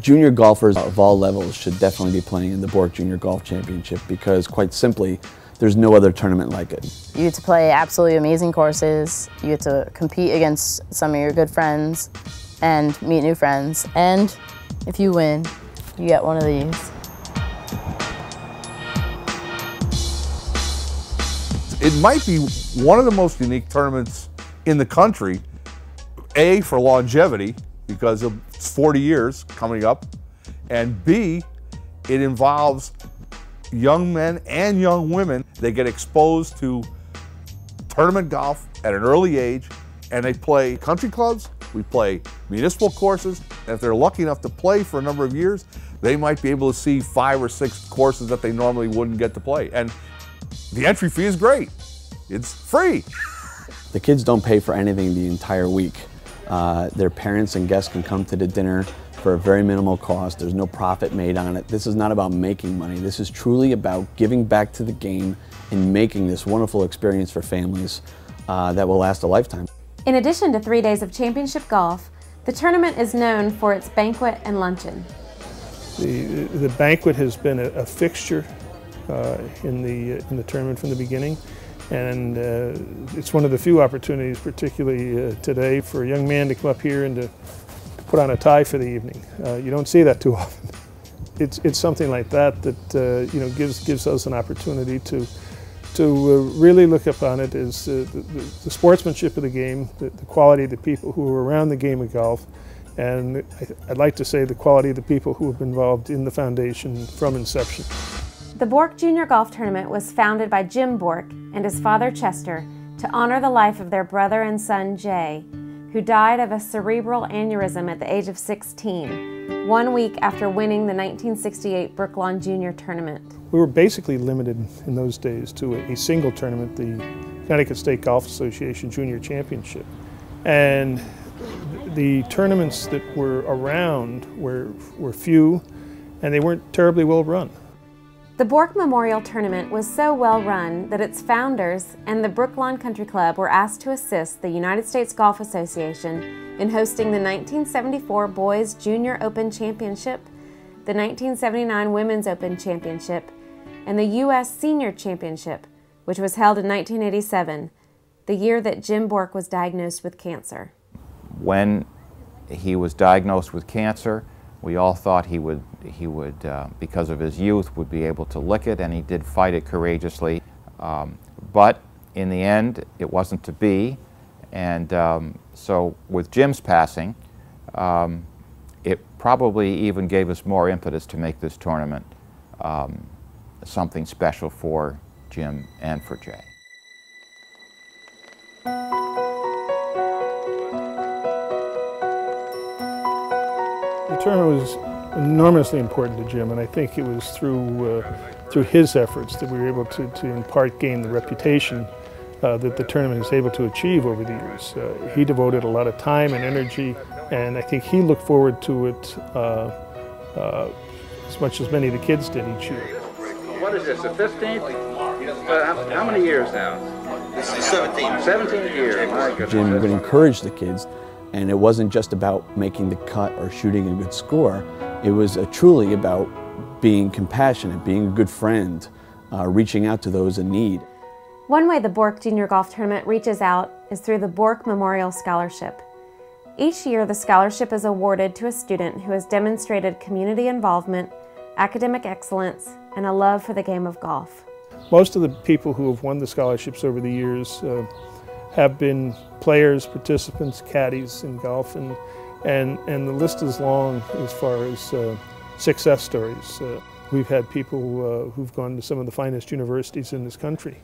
Junior golfers of all levels should definitely be playing in the Borck Junior Golf Championship because, quite simply, there's no other tournament like it. You get to play absolutely amazing courses, you get to compete against some of your good friends and meet new friends, and if you win, you get one of these. It might be one of the most unique tournaments in the country, A, for longevity, because it's 40 years coming up, and B, it involves young men and young women. They get exposed to tournament golf at an early age, and they play country clubs, we play municipal courses, and if they're lucky enough to play for a number of years, they might be able to see 5 or 6 courses that they normally wouldn't get to play. And the entry fee is great. It's free. The kids don't pay for anything the entire week. Their parents and guests can come to the dinner for a very minimal cost. There's no profit made on it. This is not about making money. This is truly about giving back to the game and making this wonderful experience for families that will last a lifetime. In addition to 3 days of championship golf, the tournament is known for its banquet and luncheon. The banquet has been a fixture in the tournament from the beginning, and it's one of the few opportunities, particularly today, for a young man to come up here and to put on a tie for the evening. You don't see that too often. It's something like that that you know, gives us an opportunity to really look upon it as the sportsmanship of the game, the quality of the people who are around the game of golf, and I'd like to say the quality of the people who have been involved in the foundation from inception. The Borck Junior Golf Tournament was founded by Jim Borck and his father Chester to honor the life of their brother and son Jay, who died of a cerebral aneurysm at the age of 16, 1 week after winning the 1968 Brooklawn Junior Tournament. We were basically limited in those days to a single tournament, the Connecticut State Golf Association Junior Championship. And the tournaments that were around were few, and they weren't terribly well run. The Borck Memorial Tournament was so well run that its founders and the Brooklawn Country Club were asked to assist the United States Golf Association in hosting the 1974 Boys Junior Open Championship, the 1979 Women's Open Championship, and the U.S. Senior Championship, which was held in 1987, the year that Jim Borck was diagnosed with cancer. When he was diagnosed with cancer, we all thought he would, because of his youth, would be able to lick it, and he did fight it courageously. But in the end, it wasn't to be, and so with Jim's passing, it probably even gave us more impetus to make this tournament something special for Jim and for Jay. The tournament was enormously important to Jim, and I think it was through his efforts that we were able to in part gain the reputation that the tournament is able to achieve over the years. He devoted a lot of time and energy, and I think he looked forward to it as much as many of the kids did each year. What is this, the 15th? How many years now? This is 17. 17 years, my goodness. Jim would encourage the kids, and it wasn't just about making the cut or shooting a good score. It was truly about being compassionate, being a good friend, reaching out to those in need. One way the Borck Junior Golf Tournament reaches out is through the Borck Memorial Scholarship. Each year, the scholarship is awarded to a student who has demonstrated community involvement, academic excellence, and a love for the game of golf. Most of the people who have won the scholarships over the years have been players, participants, caddies in golf, and the list is long as far as success stories. We've had people who've gone to some of the finest universities in this country.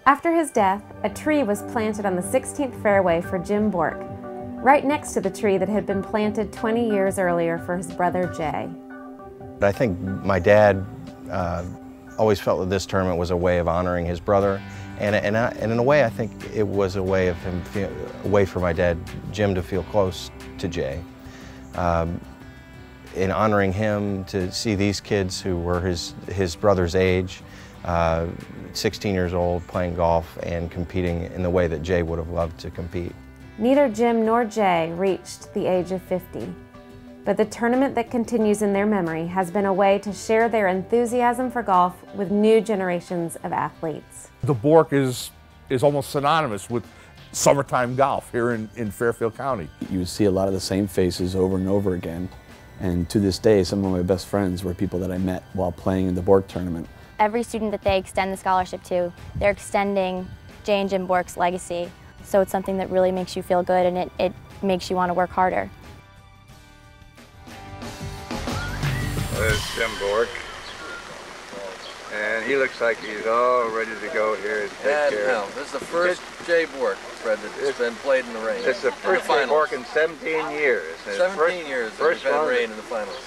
After his death, a tree was planted on the 16th fairway for Jim Borck, right next to the tree that had been planted 20 years earlier for his brother Jay. I think my dad always felt that this tournament was a way of honoring his brother, and in a way I think it was a way of him, a way for my dad Jim to feel close to Jay. In honoring him, to see these kids who were his brother's age, 16 years old, playing golf and competing in the way that Jay would have loved to compete. Neither Jim nor Jay reached the age of 50. But the tournament that continues in their memory has been a way to share their enthusiasm for golf with new generations of athletes. The Borck is almost synonymous with summertime golf here in Fairfield County. You see a lot of the same faces over and over again. And to this day, some of my best friends were people that I met while playing in the Borck tournament. Every student that they extend the scholarship to, they're extending Jay and Jim Borck's legacy. So it's something that really makes you feel good, and it makes you want to work harder. There's Jim Borck, and he looks like he's all ready to go here and take care. No, this is the first Jay Borck, Fred, that's been played in the rain. It's the first Jay Borck in 17 years. 17 years that we've had rain in the finals.